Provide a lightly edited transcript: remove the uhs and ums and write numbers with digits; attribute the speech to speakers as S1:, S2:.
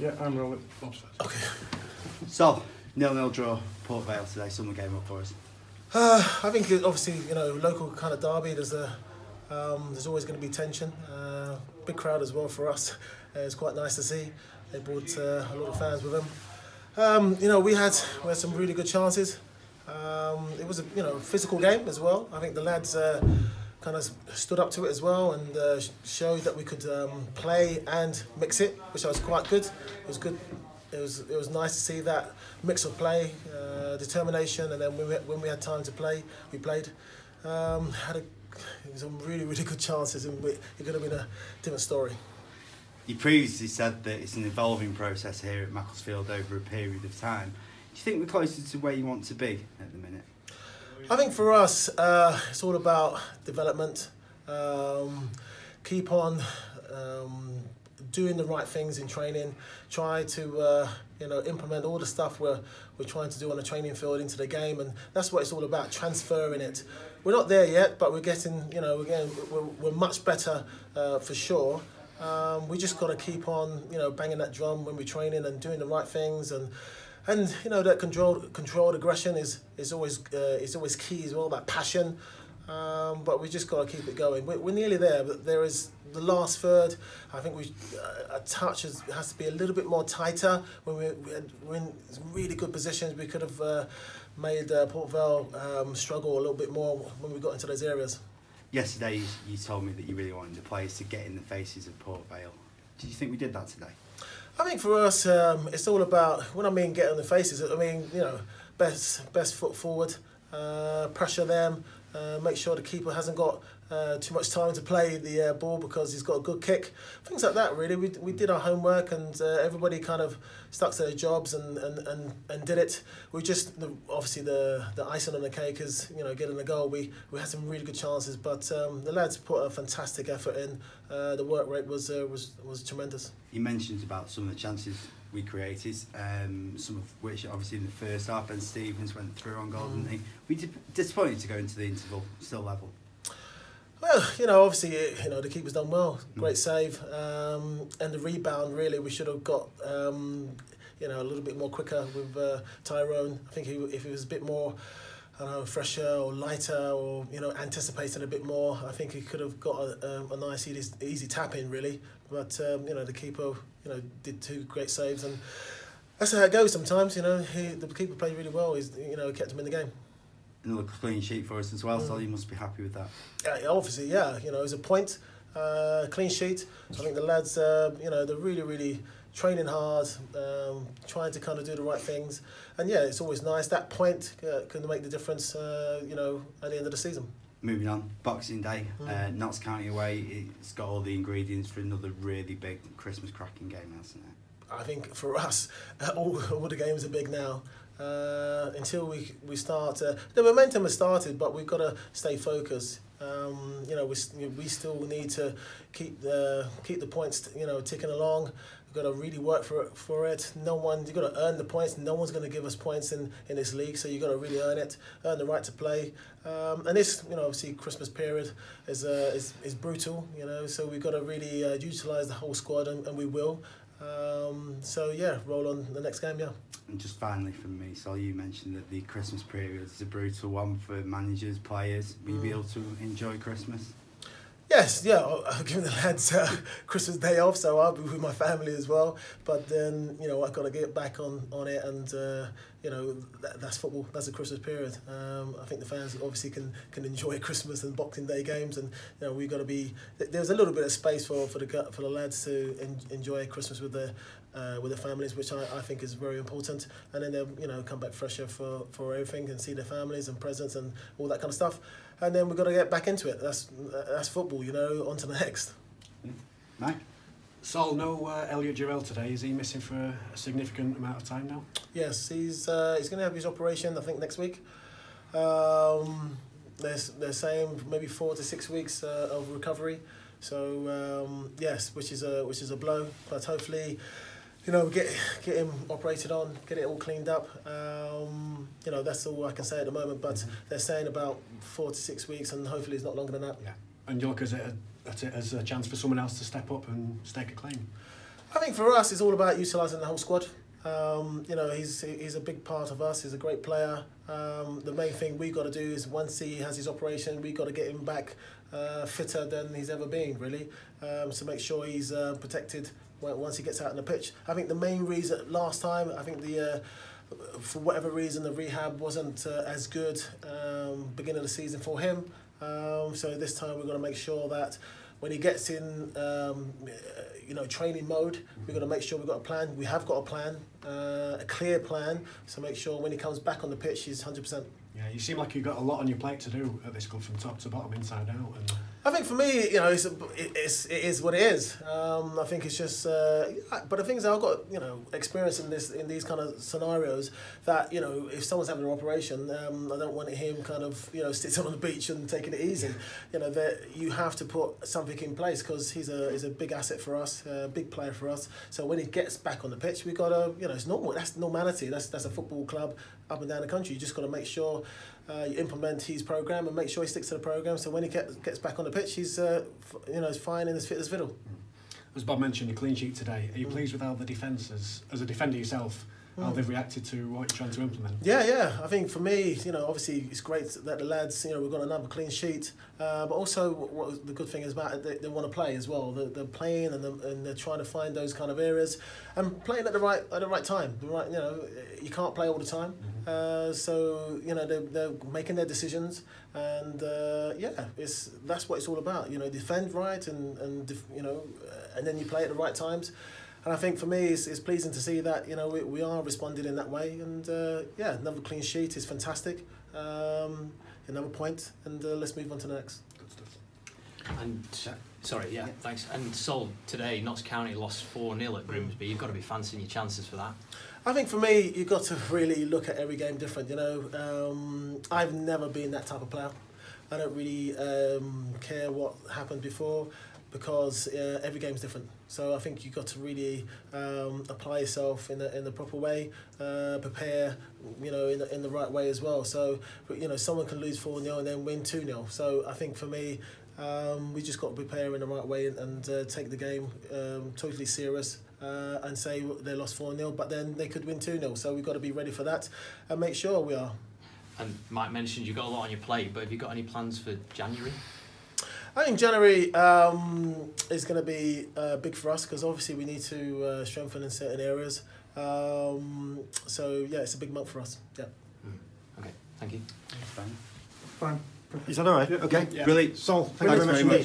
S1: Yeah, I'm rolling.
S2: Okay.
S3: So, 0-0 draw, Port Vale today. Someone gave up for us.
S2: I think obviously, local kind of derby. There's always going to be tension. Big crowd as well for us. It's quite nice to see. They brought a lot of fans with them. We had some really good chances. It was a physical game as well. I think the lads kind of stood up to it as well and showed that we could play and mix it, which was quite good. It was good. It was nice to see that mix of play, determination, and then when we had time to play, we played. Had some really good chances, and it could have been a different story.
S3: You previously said that it's an evolving process here at Macclesfield over a period of time. Do you think we're closer to where you want to be at the minute?
S2: I think for us, it's all about development. Keep on doing the right things in training. Try to implement all the stuff we're trying to do on the training field into the game, and that's what it's all about, transferring it. We're not there yet, but we're getting, we're much better for sure. We just got to keep on, banging that drum when we're training and doing the right things, and that controlled aggression is always key as well. That passion, but we just got to keep it going. We're nearly there, but there is the last third. I think a touch has to be a little bit more tighter. When we're in really good positions, we could have made Port Vale struggle a little bit more when we got into those areas.
S3: Yesterday, you told me that you really wanted the players to get in the faces of Port Vale. Do you think we did that today?
S2: I think for us, it's all about, when I mean get in the faces, I mean, best foot forward, pressure them, make sure the keeper hasn't got too much time to play the ball because he's got a good kick. Things like that, really. We did our homework, and everybody kind of stuck to their jobs and did it. We just, obviously the icing on the cake is, getting the goal. We had some really good chances, but the lads put a fantastic effort in. The work rate was tremendous.
S3: You mentioned about some of the chances we created, some of which obviously in the first half, Ben Stevens went through on goal, didn't he? We disappointed to go into the interval, still level.
S2: Well, obviously, the keeper's done well. Great save. And the rebound, really, we should have got, a little bit more quicker with Tyrone. I think if he was a bit more, fresher or lighter or, anticipating a bit more, I think he could have got a nice, easy tap in, really. But, the keeper, did two great saves. And that's how it goes sometimes, the keeper played really well. He's, kept him in the game.
S3: Another clean sheet for us as well, so you must be happy with that.
S2: Yeah, obviously, yeah. It was a point, clean sheet. I think the lads, they're really training hard, trying to kind of do the right things. And yeah, it's always nice. That point can make the difference, at the end of the season.
S3: Moving on, Boxing Day, Notts County away. It's got all the ingredients for another really big Christmas cracking game, hasn't it?
S2: I think for us, all the games are big now. Until we start, the momentum has started, but we've got to stay focused. We still need to keep the points, ticking along. We've got to really work for it. You've got to earn the points. No one's going to give us points in this league, so you've got to really earn it, earn the right to play. And this, obviously Christmas period is brutal, so we've got to really utilise the whole squad, and we will. So yeah, roll on the next game, yeah.
S3: And just finally from me, so you mentioned that the Christmas period is a brutal one for managers, players. Will you be able to enjoy Christmas?
S2: Yes, yeah, I've given the lads Christmas Day off, so I'll be with my family as well. But then, I've got to get back on it, and that's football. That's the Christmas period. I think the fans obviously can enjoy Christmas and Boxing Day games, and we've got to be. There's a little bit of space for the lads to enjoy Christmas with their families, which I think is very important. And then they'll come back fresher for everything and see their families and presents and all that kind of stuff. And then we've got to get back into it. That's football, on to the next.
S3: Mike?
S1: Sol, no Elliot Jarrell today. Is he missing for a significant amount of time now?
S2: Yes, he's going to have his operation, I think, next week. They're saying maybe 4 to 6 weeks of recovery. So yes, which is a blow. But hopefully, get him operated on, get it all cleaned up. That's all I can say at the moment. But they're saying about 4 to 6 weeks, and hopefully it's not longer than that.
S1: Yeah. And you look at it as a chance for someone else to step up and stake a claim.
S2: I think for us, it's all about utilising the whole squad. You know, he's a big part of us. He's a great player. The main thing we've got to do is once he has his operation, we've got to get him back fitter than he's ever been, really. So make sure he's protected once he gets out on the pitch. I think the main reason last time, I think for whatever reason, the rehab wasn't as good beginning of the season for him. So this time we're going to make sure that when he gets in, you know, training mode, we've got to make sure we've got a plan. We have got a plan, a clear plan. So make sure when he comes back on the pitch, he's 100%.
S1: Yeah, you seem like you've got a lot on your plate to do at this club from top to bottom, inside out. And
S2: I think for me, you know, it is what it is. I think it's just, but the things I've got, you know, experience in these kind of scenarios that, you know, if someone's having an operation, I don't want him kind of, you know, sitting on the beach and taking it easy. You know, that you have to put something in place because he's a big asset for us, a big player for us. So when he gets back on the pitch, we've got to, you know, it's normal. That's normality. That's a football club up and down the country. You just got to make sure you implement his programme and make sure he sticks to the programme. So when he gets back on the pitch, he's you know, as fine and as fit as fiddle.
S1: As Bob mentioned, a clean sheet today. Are you pleased with how the defence, as a defender yourself, how they've reacted to what you're trying to implement?
S2: Yeah. I think for me, you know, obviously it's great that the lads, you know, we've got another clean sheet. But also, what the good thing is about it, they want to play as well. They're playing and they're trying to find those kind of areas and playing at the right time. You know, you can't play all the time. So you know, they're making their decisions, and yeah, that's what it's all about. You know, defend right and you know, and then you play at the right times. And I think for me, it's pleasing to see that, you know, we are responding in that way. And yeah, another clean sheet is fantastic. Another point, and let's move on to the next.
S1: Good stuff.
S4: And sorry, yeah, thanks. And Sol, today, Notts County lost 4-0 at Grimsby. You've got to be fancying your chances for that.
S2: I think for me, you've got to really look at every game different. You know, I've never been that type of player. I don't really care what happened before, because every game's different. So I think you've got to really apply yourself in the proper way, prepare, you know, in the right way as well. So, you know, someone can lose 4-0 and then win 2-0. So I think for me, we just got to prepare in the right way and take the game totally serious and say they lost 4-0, but then they could win 2-0. So we've got to be ready for that and make sure we are.
S4: And Mike mentioned you've got a lot on your plate, but have you got any plans for January?
S2: I think January is going to be big for us because obviously we need to strengthen in certain areas. So yeah, it's a big month for us. Yeah.
S4: Okay, thank you.
S3: Fine.
S5: Fine. Is that all right? Okay.
S1: Yeah.
S3: Brilliant.
S5: Sol, thank you very much.